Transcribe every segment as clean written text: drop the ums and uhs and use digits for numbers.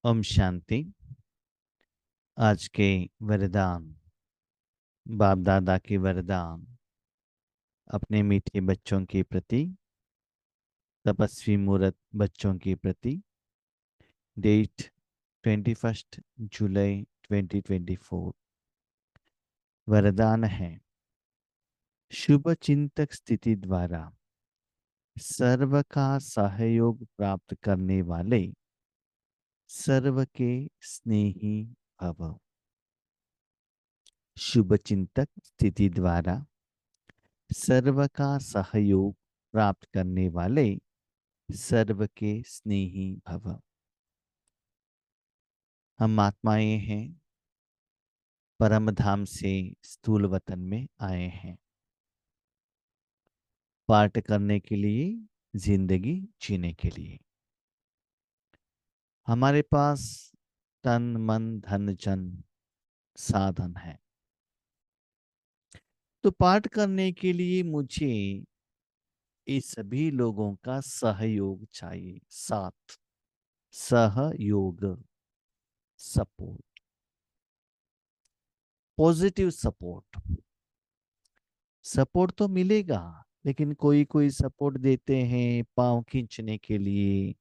ओम शांति। आज के वरदान, बाप दादा के वरदान अपने मीठे बच्चों के प्रति, तपस्वी मूर्त बच्चों के प्रति। डेट 21 जुलाई 2024। वरदान है, शुभ चिंतक स्थिति द्वारा सर्व का सहयोग प्राप्त करने वाले सर्व के स्नेही भव। शुभ चिंतक स्थिति द्वारा सर्व का सहयोग प्राप्त करने वाले सर्व के स्नेही भव। हम आत्माएं हैं, परम धाम से स्थूल वतन में आए हैं पाठ करने के लिए, जिंदगी जीने के लिए। हमारे पास तन मन धन जन साधन है, तो पाठ करने के लिए मुझे इस सभी लोगों का सहयोग चाहिए। साथ, सहयोग, सपोर्ट, पॉजिटिव सपोर्ट। सपोर्ट तो मिलेगा, लेकिन कोई कोई सपोर्ट देते हैं पांव खींचने के लिए,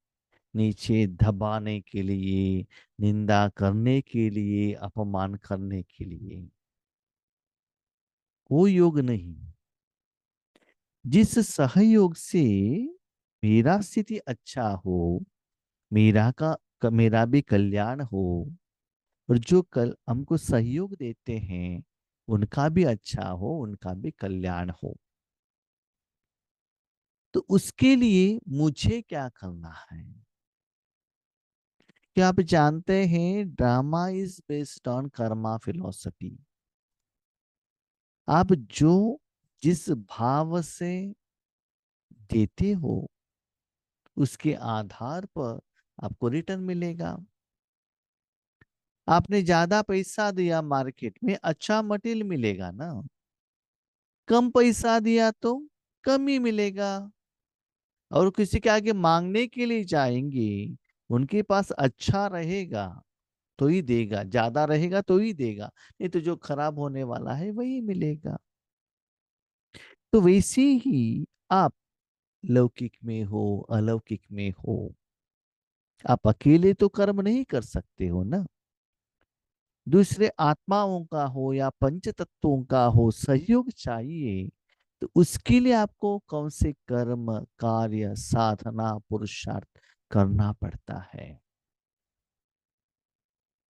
नीचे दबाने के लिए, निंदा करने के लिए, अपमान करने के लिए। वो योग नहीं। जिस सहयोग से मेरा स्थिति अच्छा हो, मेरा भी कल्याण हो, और जो कल हमको सहयोग देते हैं उनका भी अच्छा हो, उनका भी कल्याण हो, तो उसके लिए मुझे क्या करना है? क्या आप जानते हैं drama is based on Karma philosophy. आप जो जिस भाव से देते हो उसके आधार पर आपको रिटर्न मिलेगा। आपने ज्यादा पैसा दिया मार्केट में, अच्छा मटेरियल मिलेगा ना। कम पैसा दिया तो कम ही मिलेगा। और किसी के आगे मांगने के लिए जाएंगे, उनके पास अच्छा रहेगा तो ही देगा, ज्यादा रहेगा तो ही देगा, नहीं तो जो खराब होने वाला है वही मिलेगा। तो वैसे ही आप लौकिक में हो, अलौकिक में हो, आप अकेले तो कर्म नहीं कर सकते हो ना। दूसरे आत्माओं का हो या पंच तत्वों का हो सहयोग चाहिए। तो उसके लिए आपको कौन से कर्म, कार्य, साधना, पुरुषार्थ करना पड़ता है।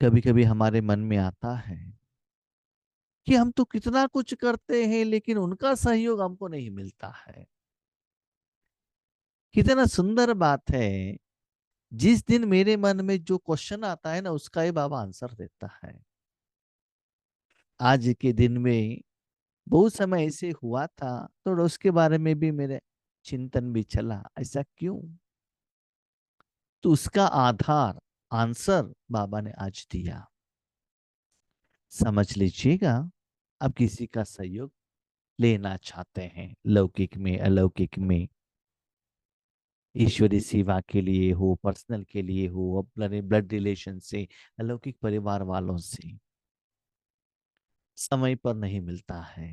कभी कभी हमारे मन में आता है कि हम तो कितना कुछ करते हैं लेकिन उनका सहयोग हमको नहीं मिलता है। कितना सुंदर बात है, जिस दिन मेरे मन में जो क्वेश्चन आता है ना, उसका ही बाबा आंसर देता है। आज के दिन में बहुत समय ऐसे हुआ था, तो उसके बारे में भी मेरे चिंतन भी चला, ऐसा क्यों। तो उसका आधार, आंसर बाबा ने आज दिया। समझ लीजिएगा, अब किसी का सहयोग लेना चाहते हैं, लौकिक में, अलौकिक में, ईश्वरी सेवा के लिए हो, पर्सनल के लिए हो, अपने ब्लड रिलेशन से, अलौकिक परिवार वालों से, समय पर नहीं मिलता है,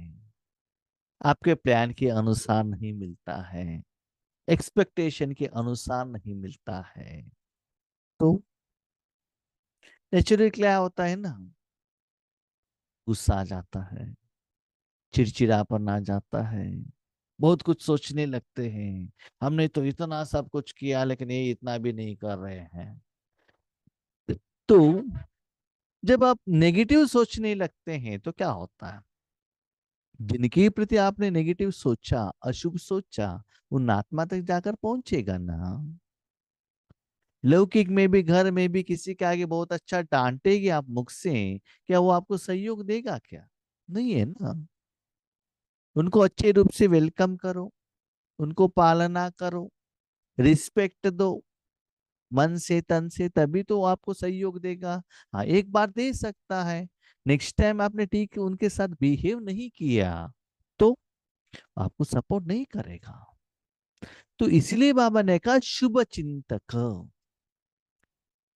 आपके प्लान के अनुसार नहीं मिलता है, एक्सपेक्टेशन के अनुसार नहीं मिलता है, तो नेचुरली क्या होता है ना, गुस्सा आ जाता है, चिड़चिड़ापन आ जाता है, बहुत कुछ सोचने लगते हैं। हमने तो इतना सब कुछ किया लेकिन ये इतना भी नहीं कर रहे हैं। तो जब आप नेगेटिव सोचने लगते हैं तो क्या होता है, जिनके प्रति आपने नेगेटिव सोचा, अशुभ सोचा, उन आत्मा तक जाकर पहुंचेगा ना। लौकिक में भी, घर में भी किसी के आगे बहुत अच्छा डांटेगी आप मुख से, क्या वो आपको सहयोग देगा? क्या नहीं है ना। उनको अच्छे रूप से वेलकम करो, उनको पालना करो, रिस्पेक्ट दो मन से तन से, तभी तो आपको सहयोग देगा। हाँ, एक बार दे सकता है, नेक्स्ट टाइम आपने ठीक उनके साथ बिहेव नहीं किया तो आपको सपोर्ट नहीं करेगा। तो इसलिए बाबा ने कहा शुभ चिंतक।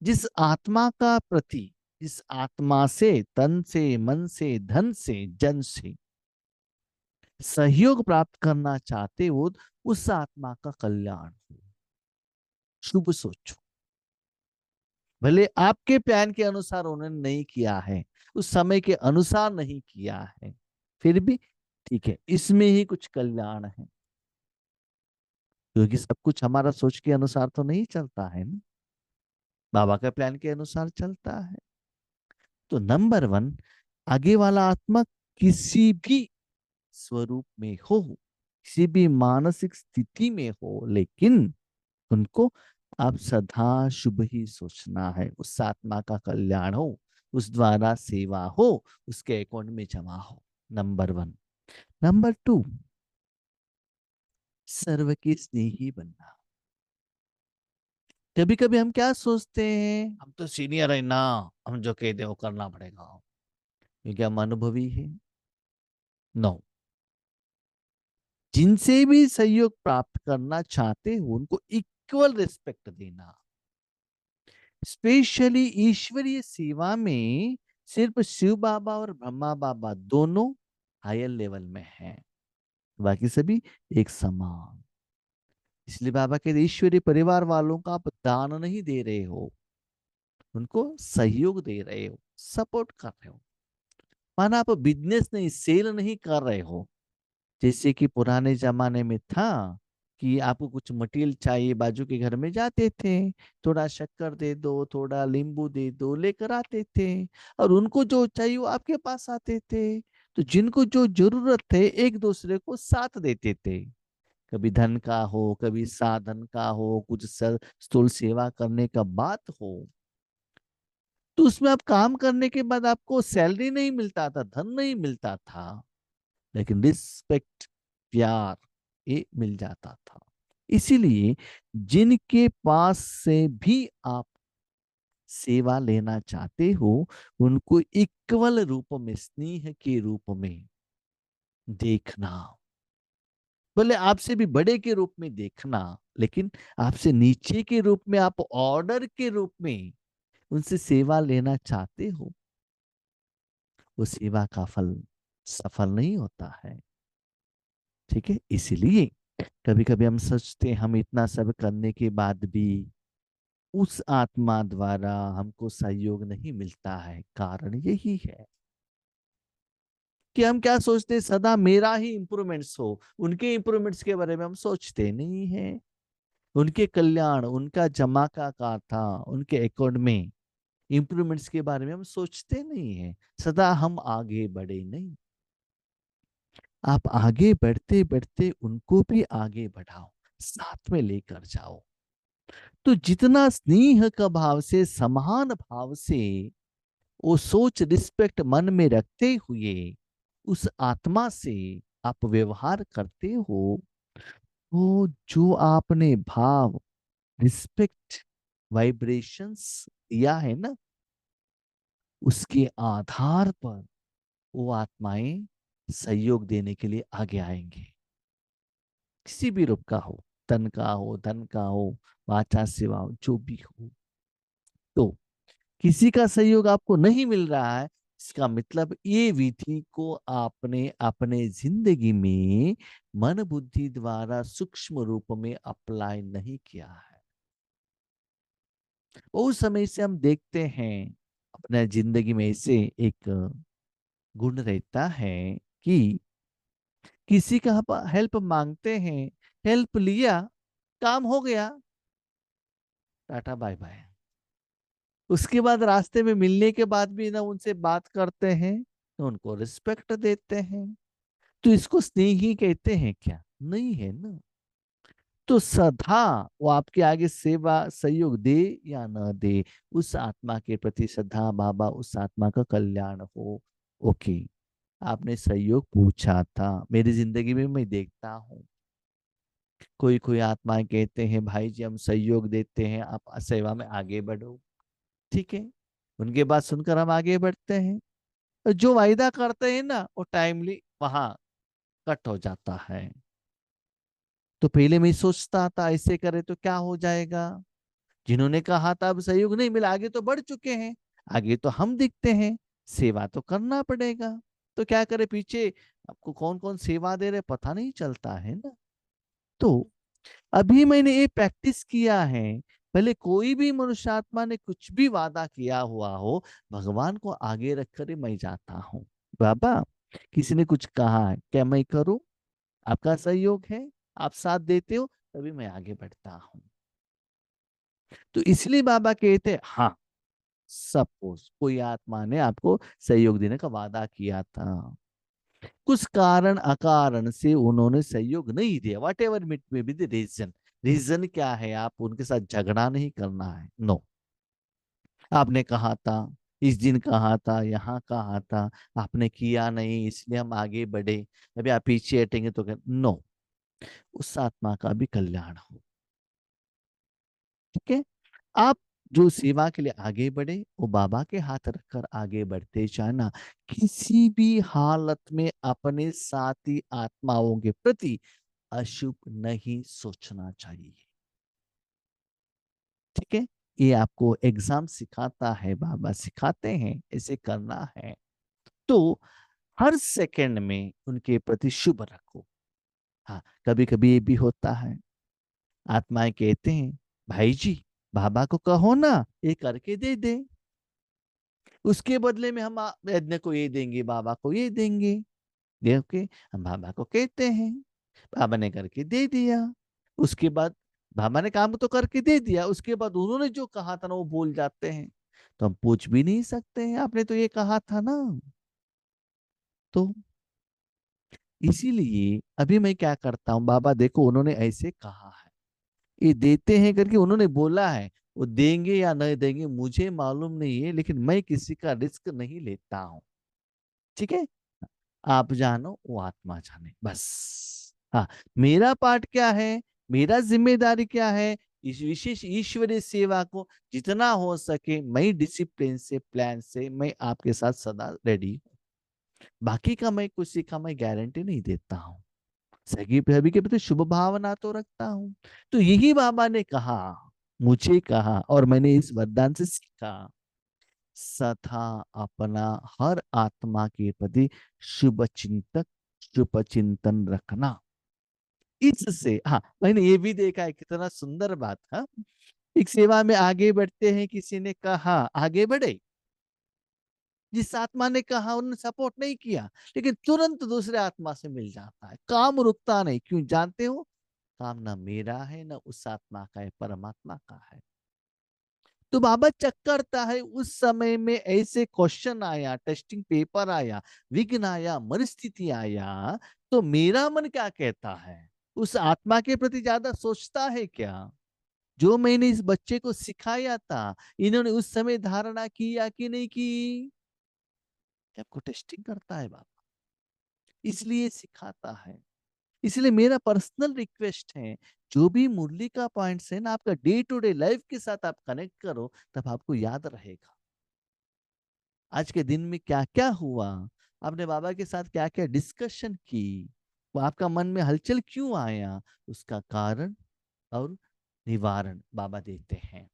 जिस आत्मा का प्रति, जिस आत्मा से, तन से, मन से, धन से, जन से सहयोग प्राप्त करना चाहते हो, उस आत्मा का कल्याण हो। शुभ सोचो। भले आपके प्लान के अनुसार उन्होंने नहीं किया है, उस समय के अनुसार नहीं किया है, फिर भी ठीक है, इसमें ही कुछ कल्याण है, क्योंकि सब कुछ हमारा सोच के अनुसार तो नहीं चलता है ना, बाबा के प्लान के अनुसार चलता है। तो नंबर वन, आगे वाला आत्मा किसी भी स्वरूप में हो, किसी भी मानसिक स्थिति में हो, लेकिन उनको आप सदा शुभ ही सोचना है, उस आत्मा का कल्याण हो, उस द्वारा सेवा हो, उसके अकाउंट में जमा हो। Number one. नंबर टू, सर्व के स्नेही बनना। कभी कभी हम क्या सोचते हैं, हम तो सीनियर है ना, हम जो कहते हैं वो करना पड़ेगा, क्योंकि हम अनुभवी है। नो, जिनसे भी सहयोग प्राप्त करना चाहते हो उनको इक्वल रिस्पेक्ट देना। स्पेशली ईश्वरीय सेवा में सिर्फ शिव बाबा और ब्रह्मा बाबा दोनों हायर लेवल में हैं, बाकी सभी एक समान। इसलिए बाबा के ईश्वरीय परिवार वालों का आप दान नहीं दे रहे हो, उनको सहयोग दे रहे हो, सपोर्ट कर रहे हो। माना आप बिजनेस नहीं, सेल नहीं कर रहे हो। जैसे कि पुराने जमाने में था कि आपको कुछ मटेरियल चाहिए, बाजू के घर में जाते थे, थोड़ा शक्कर दे दो, थोड़ा नींबू दे दो, लेकर आते थे, और उनको जो चाहिए वो आपके पास आते थे। तो जिनको जो जरूरत है एक दूसरे को साथ देते थे, कभी धन का हो, कभी साधन का हो, कुछ स्थूल सेवा करने का बात हो, तो उसमें आप काम करने के बाद आपको सैलरी नहीं मिलता था, धन नहीं मिलता था, लेकिन रिस्पेक्ट, प्यार, ये मिल जाता था। इसीलिए जिनके पास से भी आप सेवा लेना चाहते हो, उनको इक्वल रूप में, स्नेह के रूप में देखना। बोले आपसे भी बड़े के रूप में देखना, लेकिन आपसे नीचे के रूप में, आप ऑर्डर के रूप में उनसे सेवा लेना चाहते हो, वो सेवा का फल सफल नहीं होता है। ठीक है, इसीलिए कभी कभी हम सोचते हैं हम इतना सब करने के बाद भी उस आत्मा द्वारा हमको सहयोग नहीं मिलता है। कारण यही है कि हम क्या सोचते हैं, सदा मेरा ही इंप्रूवमेंट्स हो, उनके इंप्रूवमेंट्स के बारे में हम सोचते नहीं है। उनके कल्याण, उनका जमा का खाता, उनके अकाउंट में इंप्रूवमेंट्स के बारे में हम सोचते नहीं है। सदा हम आगे बढ़े नहीं, आप आगे बढ़ते बढ़ते उनको भी आगे बढ़ाओ, साथ में लेकर जाओ। तो जितना स्नेह का भाव से, समान भाव से, वो सोच, रिस्पेक्ट मन में रखते हुए उस आत्मा से आप व्यवहार करते हो, वो जो आपने भाव, रिस्पेक्ट, वाइब्रेशंस दिया है ना, उसके आधार पर वो आत्माएं सहयोग देने के लिए आगे आएंगे, किसी भी रूप का हो, तन का हो, धन का हो, वाचा सेवा हो, जो भी हो। तो किसी का सहयोग आपको नहीं मिल रहा है, इसका मतलब ये विधि को आपने अपने जिंदगी में मन बुद्धि द्वारा सूक्ष्म रूप में अप्लाई नहीं किया है। उस समय से हम देखते हैं अपने जिंदगी में ऐसे एक गुण रहता है कि किसी का आप हेल्प मांगते हैं, हेल्प लिया, काम हो गया, टाटा बाय बाय। उसके बाद रास्ते में मिलने के बाद भी ना उनसे बात करते हैं, तो उनको रिस्पेक्ट देते हैं। तो इसको स्नेह ही कहते हैं क्या? नहीं है ना। तो सदा वो आपके आगे सेवा सहयोग दे या न दे, उस आत्मा के प्रति सदा बाबा उस आत्मा का कल्याण हो। ओके, आपने सहयोग पूछा था, मेरी जिंदगी में मैं देखता हूँ कोई कोई आत्माएं कहते हैं भाई जी हम सहयोग देते हैं, आप सेवा में आगे बढ़ो। ठीक है, उनके बात सुनकर हम आगे बढ़ते हैं। और जो वायदा करते हैं ना वो टाइमली वहां कट हो जाता है। तो पहले मैं सोचता था ऐसे करे तो क्या हो जाएगा, जिन्होंने कहा था अब सहयोग नहीं मिला, आगे तो बढ़ चुके हैं, आगे तो हम दिखते हैं, सेवा तो करना पड़ेगा। तो क्या करे, पीछे आपको कौन कौन सेवा दे रहे पता नहीं चलता है ना। तो अभी मैंने ये प्रैक्टिस किया है, पहले कोई भी मनुष्य आत्मा ने कुछ भी वादा किया हुआ हो, भगवान को आगे रखकर ही मैं जाता हूँ। बाबा, किसी ने कुछ कहा है, क्या मैं करूं? आपका सहयोग है, आप साथ देते हो, तभी मैं आगे बढ़ता हूँ। तो इसलिए बाबा कहते हैं, हाँ, सपोज कोई आत्मा ने आपको सहयोग देने का वादा किया था, कुछ कारण अकारण से उन्होंने सहयोग नहीं दिया, वट एवर मिट में बी द रीजन। रीजन क्या है? आप उनके साथ झगड़ा नहीं करना है, नो। आपने कहा था, इस दिन कहा था, यहाँ कहा था, आपने किया नहीं, इसलिए हम आगे बढ़े, अभी आप पीछे हटेंगे तो नो। उस आत्मा का भी कल्याण हो। ठीक है, आप जो सेवा के लिए आगे बढ़े, वो बाबा के हाथ रखकर आगे बढ़ते जाना। किसी भी हालत में अपने साथी आत्माओं के प्रति अशुभ नहीं सोचना चाहिए। ठीक है, ये आपको एग्जाम सिखाता है, बाबा सिखाते हैं ऐसे करना है। तो हर सेकंड में उनके प्रति शुभ रखो। हाँ, कभी कभी ये भी होता है, आत्माएं कहते हैं, भाई जी, बाबा को कहो ना ये करके दे दे, उसके बदले में हम यज्ञ को ये देंगे, बाबा को ये देंगे। देखो, हम बाबा को कहते हैं, बाबा ने करके दे दिया, उसके बाद बाबा ने काम तो करके दे दिया, उसके बाद उन्होंने जो कहा था ना वो भूल जाते हैं। तो हम पूछ भी नहीं सकते हैं, आपने तो ये कहा था ना। तो इसीलिए अभी मैं क्या करता हूँ, बाबा देखो उन्होंने ऐसे कहा है, ये देते हैं करके उन्होंने बोला है, वो देंगे या नहीं देंगे मुझे मालूम नहीं है, लेकिन मैं किसी का रिस्क नहीं लेता हूँ। ठीक है, आप जानो वो आत्मा जाने, बस। हाँ, मेरा पार्ट क्या है, मेरा जिम्मेदारी क्या है, इस विशेष ईश्वरीय सेवा को जितना हो सके मैं डिसिप्लिन से, प्लान से मैं आपके साथ सदा रेडी हूँ। बाकी का मैं कुछ सीखा मैं गारंटी नहीं देता हूँ, सभी सभी के प्रति शुभ भावना तो रखता हूँ। तो यही बाबा ने कहा, मुझे कहा, और मैंने इस वरदान से सीखा, सदा अपना हर आत्मा के प्रति शुभ चिंतक, शुभ चिंतन रखना। इससे हाँ, मैंने ये भी देखा है, कितना सुंदर बात। हाँ, एक सेवा में आगे बढ़ते हैं, किसी ने कहा आगे बढ़े, जिस आत्मा ने कहा उन्होंने सपोर्ट नहीं किया, लेकिन तुरंत दूसरे आत्मा से मिल जाता है, काम रुकता नहीं। क्यों जानते हो? काम ना मेरा है ना उस आत्मा का है, परमात्मा का है। तो बाबा चेक करता है, उस समय में ऐसे क्वेश्चन आया, टेस्टिंग पेपर आया, विघ्न आया, परिस्थिति आया, तो मेरा मन क्या कहता है, उस आत्मा के प्रति ज्यादा सोचता है क्या? जो मैंने इस बच्चे को सिखाया था, इन्होंने उस समय धारणा की या कि नहीं की? आपको टेस्टिंग करता है बाबा, इसलिए सिखाता है। इसलिए मेरा पर्सनल रिक्वेस्ट है, जो भी मुरली का पॉइंट्स है ना, आपका डे टू डे लाइफ के साथ आप कनेक्ट करो, तब आपको याद रहेगा आज के दिन में क्या क्या हुआ, आपने बाबा के साथ क्या क्या डिस्कशन की, वो आपका मन में हलचल क्यों आया, उसका कारण और निवारण बाबा देते हैं।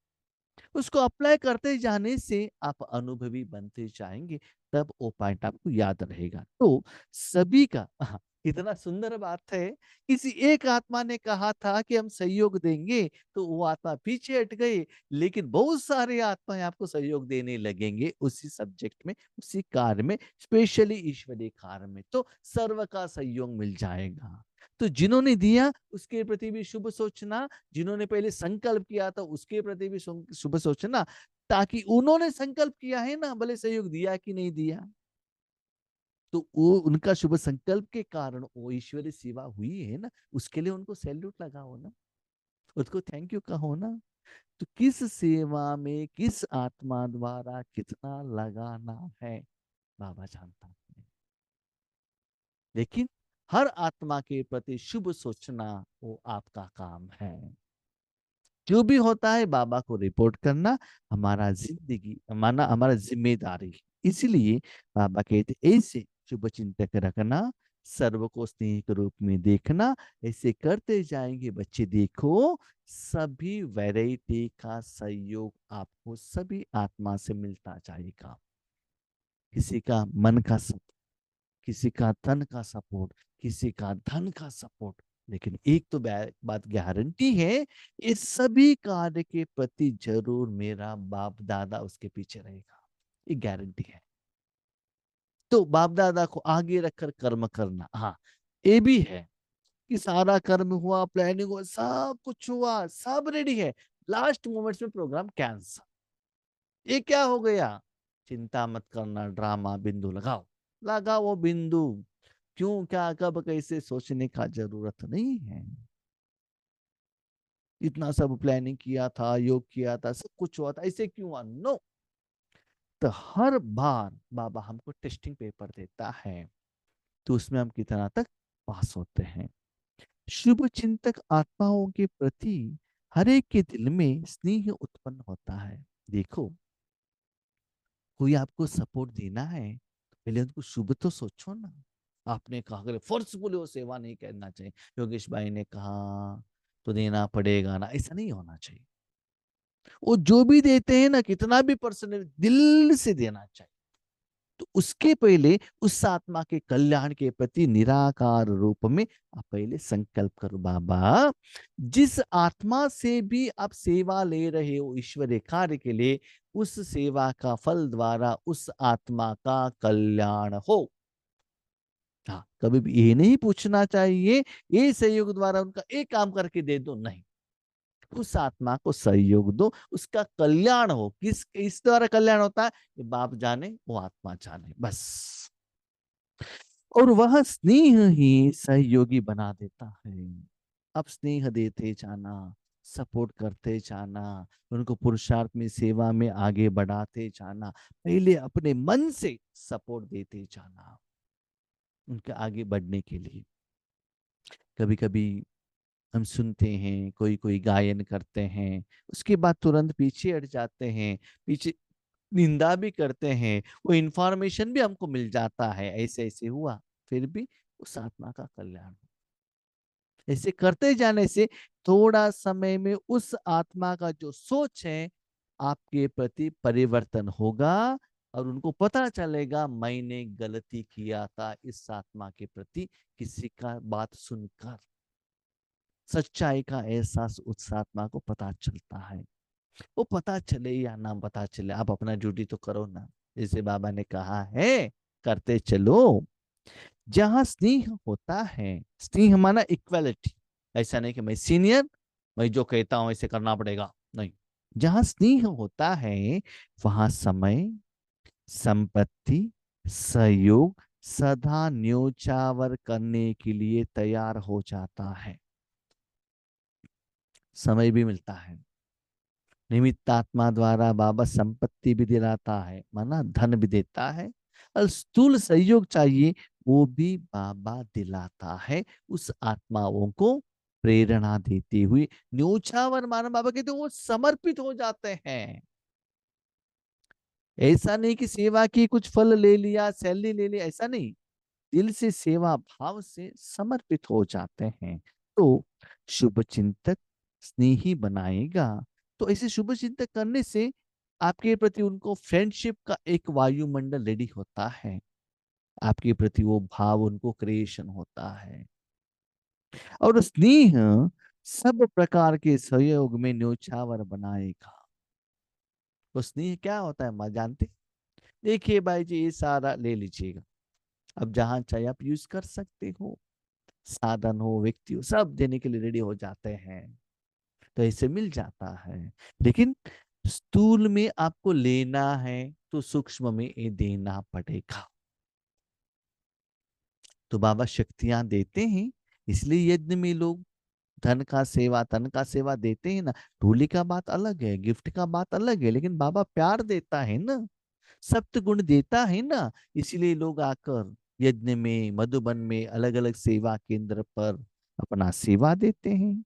उसको अप्लाई करते जाने से आप अनुभवी बनते जाएंगे, तब वो पॉइंट आपको याद रहेगा। तो सभी का कितना सुंदर बात है, किसी एक आत्मा ने कहा था कि हम सहयोग देंगे, तो वो आत्मा पीछे हट गई, लेकिन बहुत सारे आत्माएं आपको सहयोग देने लगेंगे उसी सब्जेक्ट में, उसी कार्य में, स्पेशली ईश्वरीय कार्य में, तो सर्व का सहयोग मिल जाएगा। तो जिन्होंने दिया उसके प्रति भी शुभ सोचना, जिन्होंने पहले संकल्प किया था उसके प्रति भी शुभ सोचना, ताकि उन्होंने संकल्प किया है ना, भले सहयोग दिया कि नहीं दिया, तो वो उनका शुभ संकल्प के कारण वो ईश्वरीय सेवा हुई है ना, उसके लिए उनको सैल्यूट लगाओ ना, उसको थैंक यू कहो ना। तो किस सेवा में किस आत्मा द्वारा कितना लगाना है, बाबा जानता है। लेकिन हर आत्मा के प्रति शुभ सोचना वो आपका काम है। जो भी होता है बाबा को रिपोर्ट करना हमारा जिंदगी, हमारा जिम्मेदारी। इसलिए बाबा कहते ऐसे शुभ चिंतक रखना, सर्व को स्नेह के रूप में देखना। ऐसे करते जाएंगे बच्चे, देखो सभी वैरायटी का सहयोग आपको सभी आत्मा से मिलता जाएगा। किसी का मन का सपोर्ट, किसी का तन का सपोर्ट, किसी का धन का सपोर्ट, लेकिन एक तो बात गारंटी है, इस सभी कार्य के प्रति जरूर मेरा बाप दादा उसके पीछे रहेगा, ये गारंटी है। तो बाप दादा को आगे रखकर कर्म करना, हाँ ये भी है कि सारा कर्म हुआ, प्लानिंग हुआ, सब कुछ हुआ, सब रेडी है, लास्ट मोमेंट्स में प्रोग्राम कैंसल, ये क्या हो गया? चिंता मत करना, ड्रामा बिंदु लगाओ, लगाओ वो बिंदु। क्यों, क्या, कब, कैसे सोचने का जरूरत नहीं है। इतना सब प्लानिंग किया था, योग किया था, सब कुछ हुआ था, ऐसे क्यों हुआ? नो। तो हर बार बाबा हमको टेस्टिंग पेपर देता है, तो उसमें हम कितना तक पास होते हैं। शुभ चिंतक आत्माओं के प्रति हर एक के दिल में स्नेह उत्पन्न होता है। देखो, कोई आपको सपोर्ट देना है तो पहले उनको शुभ तो सोचो ना। आपने कहा अगर फोर्सफुली वो सेवा नहीं करना चाहिए, योगेश भाई ने कहा तो देना पड़ेगा ना, ऐसा नहीं होना चाहिए। वो जो भी देते हैं ना, कितना भी पर्सनल दिल से देना चाहिए। तो उसके पहले उस आत्मा के कल्याण के प्रति निराकार रूप में आप पहले संकल्प करो, बाबा जिस आत्मा से भी आप सेवा ले रहे हो ईश्वरीय कार्य के लिए, उस सेवा का फल द्वारा उस आत्मा का कल्याण हो। हाँ, कभी भी ये नहीं पूछना चाहिए ये सहयोग द्वारा उनका एक काम करके दे दो, नहीं, उस आत्मा को सहयोग दो, उसका कल्याण हो। किस द्वारा कल्याण होता है, ये बाप जाने, वो आत्मा जाने, बस। और वह स्नेह ही सहयोगी बना देता है। अब स्नेह देते जाना, सपोर्ट करते जाना, उनको पुरुषार्थ में सेवा में आगे बढ़ाते जाना, पहले अपने मन से सपोर्ट देते जाना उनके आगे बढ़ने के लिए। कभी कभी हम सुनते हैं कोई कोई गायन करते हैं, उसके बाद तुरंत पीछे हट जाते हैं, पीछे निंदा भी करते हैं, वो इंफॉर्मेशन भी हमको मिल जाता है ऐसे ऐसे हुआ, फिर भी उस आत्मा का कल्याण हो। ऐसे करते जाने से थोड़ा समय में उस आत्मा का जो सोच है आपके प्रति परिवर्तन होगा, और उनको पता चलेगा मैंने गलती किया था इस आत्मा के प्रति, किसी का बात सुनकर। सच्चाई का एहसास उस आत्मा को पता चलता है। वो पता चले या ना पता चले, आप अपना ड्यूटी तो करो ना, जैसे बाबा ने कहा है करते चलो। जहां स्नेह होता है, स्नेह माना इक्वालिटी, ऐसा नहीं कि मैं सीनियर, मैं जो कहता हूं ऐसे करना पड़ेगा, नहीं। जहां स्नेह होता है वहां समय, संपत्ति, सहयोग सदा न्योछावर करने के लिए तैयार हो जाता है। समय भी मिलता है, निमित्त आत्मा द्वारा बाबा संपत्ति भी दिलाता है, माना धन भी देता है, और स्थूल सहयोग चाहिए वो भी बाबा दिलाता है उस आत्माओं को प्रेरणा देते हुए। न्योछावर माना बाबा कहते हैं वो समर्पित हो जाते हैं। ऐसा नहीं कि सेवा की कुछ फल ले लिया, सैलरी ले लिया, ऐसा नहीं, दिल से सेवा भाव से समर्पित हो जाते हैं। तो शुभ चिंतक स्नेही बनाएगा। तो ऐसे शुभ चिंतक करने से आपके प्रति उनको फ्रेंडशिप का एक वायुमंडल रेडी होता है, आपके प्रति वो भाव उनको क्रिएशन होता है। और स्नेह सब प्रकार के सहयोग में न्योछावर बनाएगा। तो स्नेह क्या होता है मां जानते? देखिए भाई जी, ये सारा ले लीजिएगा, अब जहां चाहे आप यूज कर सकते हो, साधन हो, व्यक्ति हो, सब देने के लिए रेडी हो जाते हैं, तो ऐसे मिल जाता है। लेकिन स्थूल में आपको लेना है तो सूक्ष्म में ये देना पड़ेगा। तो बाबा शक्तियां देते हैं, इसलिए यज्ञ में लोग धन का सेवा, तन का सेवा देते हैं ना। ढोली का बात अलग है, गिफ्ट का बात अलग है, लेकिन बाबा प्यार देता है ना, सप्त गुण देता है ना। इसलिए लोग आकर यज्ञ में, मधुबन में, अलग अलग सेवा केंद्र पर अपना सेवा देते हैं।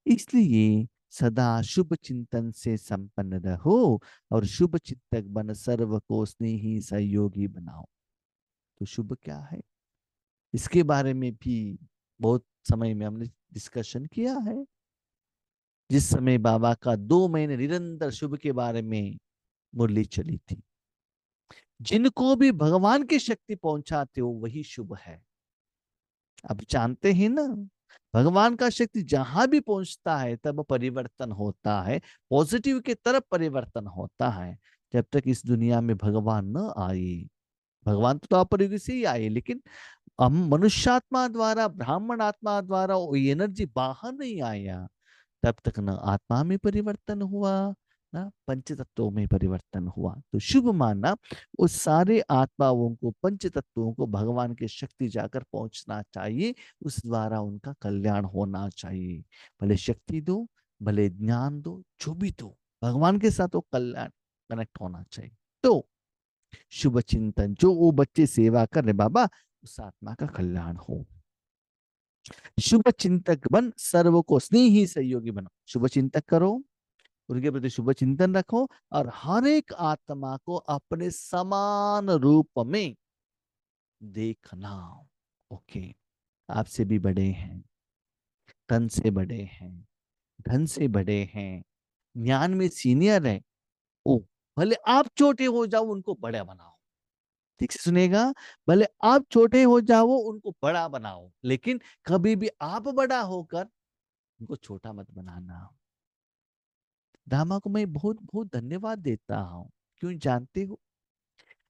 इसलिए सदा शुभ चिंतन से संपन्न रहो और शुभ चिंतक बन सर्व को स्नेही सहयोगी बनाओ। तो शुभ क्या है? इसके बारे में भी बहुत समय में हमने डिस्कशन किया है। जिस समय बाबा का 2 महीने निरंतर शुभ के बारे में मुरली चली थी, जिनको भी भगवान की शक्ति पहुंचाते हो वही शुभ है। अब जानते हैं ना, भगवान का शक्ति जहां भी पहुंचता है तब परिवर्तन होता है, पॉजिटिव के तरफ परिवर्तन होता है। जब तक इस दुनिया में भगवान न आए, भगवान तो अपरियुग से ही आए, लेकिन हम मनुष्यात्मा द्वारा, ब्राह्मण आत्मा द्वारा वो एनर्जी बाहर नहीं आया, तब तक न आत्मा में परिवर्तन हुआ, ना पंच तत्वों में परिवर्तन हुआ। तो शुभ माना उस सारे आत्माओं को, पंच तत्वों को भगवान की शक्ति जाकर पहुंचना चाहिए, उस द्वारा उनका कल्याण होना चाहिए। भले शक्ति दो, भले ज्ञान दो, जो भी दो, भगवान के साथ वो कल्याण कनेक्ट होना चाहिए। तो शुभ चिंतन, जो वो बच्चे सेवा कर रहे बाबा, उस आत्मा का कल्याण हो। शुभ चिंतक बन, सर्व को स्नेही सहयोगी बनो। शुभ चिंतक करो, उनके प्रति शुभ चिंतन रखो, और हर एक आत्मा को अपने समान रूप में देखना। ओके, आपसे भी बड़े हैं, तन से बड़े हैं, धन से बड़े हैं, ज्ञान में सीनियर है, ओ भले आप छोटे हो जाओ उनको बड़ा बनाओ। ठीक से सुनेगा, भले आप छोटे हो जाओ उनको बड़ा बनाओ, लेकिन कभी भी आप बड़ा होकर उनको छोटा मत बनाना। दामा को मैं बहुत बहुत धन्यवाद देता हूँ। क्यों जानते हो,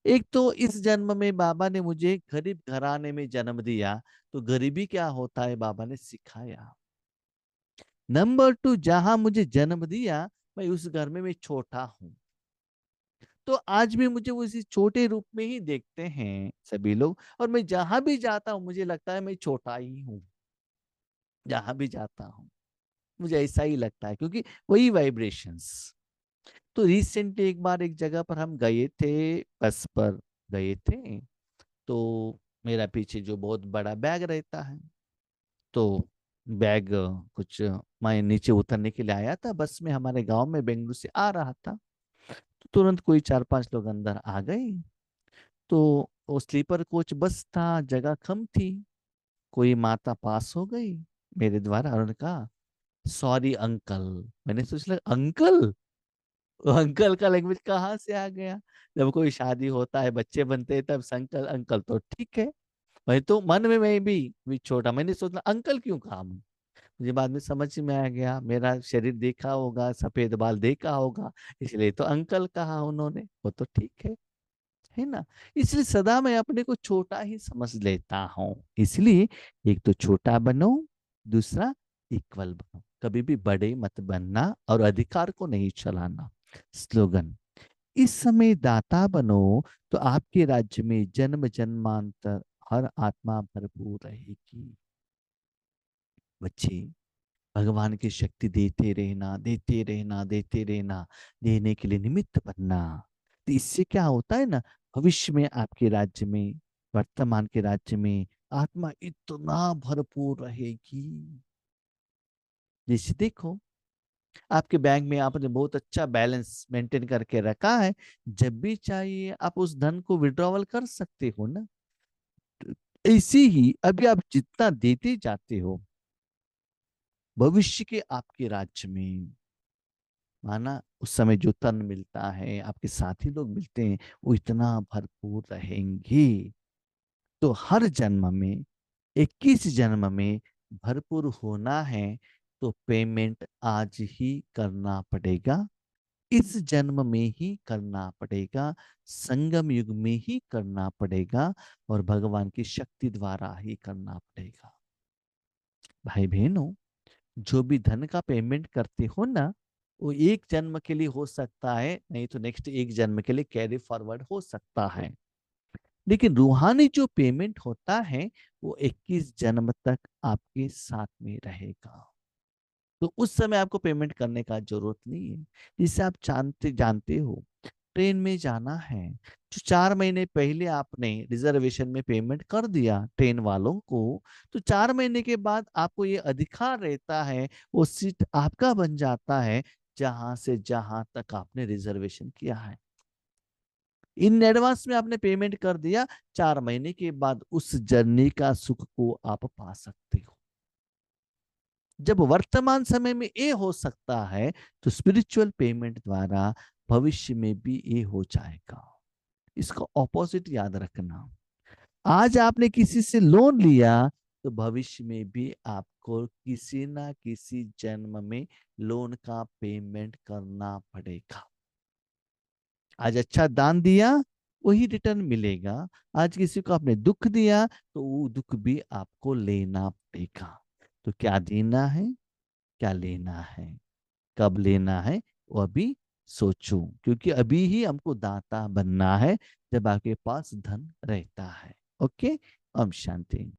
एक तो इस जन्म में बाबा ने मुझे गरीब घराने में जन्म दिया, तो गरीबी क्या होता है बाबा ने सिखाया। नंबर 2, जहां मुझे जन्म दिया, मैं उस घर में मैं छोटा हूँ, तो आज भी मुझे उसी छोटे रूप में ही देखते हैं सभी लोग, और मैं जहां भी जाता हूँ मुझे लगता है मैं छोटा ही हूँ। जहां भी जाता हूँ मुझे ऐसा ही लगता है, क्योंकि वही वाइब्रेशंस। तो रिसेंटली एक बार एक जगह पर हम गए थे, बस पर गए थे, तो मेरा पीछे जो बहुत बड़ा बैग रहता है, तो बैग कुछ मैं नीचे उतरने के लिए आया था, बस में हमारे गांव में बेंगलुरु से आ रहा था, तो तुरंत कोई 4-5 लोग अंदर आ गए। तो वो स्लीपर कोच बस था, जगह कम थी, कोई माता पास हो गई मेरे द्वारा, और उन्होंने कहा सॉरी अंकल। मैंने सोच लिया अंकल, अंकल का लैंग्वेज कहाँ से आ गया। जब कोई शादी होता है, बच्चे बनते हैं, तब अंकल अंकल तो ठीक है। मैं तो मन में मैं भी छोटा, मैंने सोचा अंकल क्यों कहा। मुझे बाद में समझ में आ गया, मेरा शरीर देखा होगा, सफेद बाल देखा होगा, इसलिए तो अंकल कहा उन्होंने, वो तो ठीक है ना। इसलिए सदा मैं अपने को छोटा ही समझ लेता हूँ। इसलिए एक तो छोटा बनो, दूसरा इक्वल बनो, कभी भी बड़े मत बनना और अधिकार को नहीं चलाना। स्लोगन, इस समय दाता बनो तो आपके राज्य में जन्म जन्मांतर हर आत्मा भरपूर रहेगी। बच्चे, भगवान की शक्ति देते रहना, देते रहना, देते रहना, देने के लिए निमित्त बनना। तो इससे क्या होता है ना, भविष्य में आपके राज्य में, वर्तमान के राज्य में आत्मा इतना भरपूर रहेगी। जैसे देखो, आपके बैंक में आपने बहुत अच्छा बैलेंस मेंटेन करके रखा है, जब भी चाहिए आप उस धन को विड्रॉवल कर सकते हो ना। ऐसे ही अभी आप जितना देते जाते हो, भविष्य के आपके राज्य में, माना उस समय जो तन मिलता है, आपके साथी लोग मिलते हैं, वो इतना भरपूर रहेंगे। तो हर जन्म में, 21 जन्म में भरपूर होना है, तो पेमेंट आज ही करना पड़ेगा, इस जन्म में ही करना पड़ेगा, संगम युग में ही करना पड़ेगा, और भगवान की शक्ति द्वारा ही करना पड़ेगा। भाई बहनों, जो भी धन का पेमेंट करते हो ना, वो एक जन्म के लिए हो सकता है, नहीं तो नेक्स्ट एक जन्म के लिए कैरी फॉरवर्ड हो सकता है। लेकिन रूहानी जो पेमेंट होता है, वो 21 जन्म तक आपके साथ में रहेगा। तो उस समय आपको पेमेंट करने का जरूरत नहीं है। जिससे आप जानते जानते हो, ट्रेन में जाना है, जो 4 महीने पहले आपने रिजर्वेशन में पेमेंट कर दिया ट्रेन वालों को, तो 4 महीने के बाद आपको ये अधिकार रहता है, वो सीट आपका बन जाता है, जहां से जहां तक आपने रिजर्वेशन किया है। इन एडवांस में आपने पेमेंट कर दिया, 4 महीने के बाद उस जर्नी का सुख को आप पा सकते हो। जब वर्तमान समय में ये हो सकता है, तो स्पिरिचुअल पेमेंट द्वारा भविष्य में भी ये हो जाएगा। इसका ऑपोजिट याद रखना। आज आपने किसी से लोन लिया, तो भविष्य में भी आपको किसी ना किसी जन्म में लोन का पेमेंट करना पड़ेगा। आज अच्छा दान दिया, वही रिटर्न मिलेगा। आज किसी को आपने दुख दिया, तो वो दुख भी आपको लेना पड़ेगा। तो क्या देना है, क्या लेना है, कब लेना है, वो अभी सोचो, क्योंकि अभी ही हमको दाता बनना है, जब आपके पास धन रहता है। ओके। ओम शांति।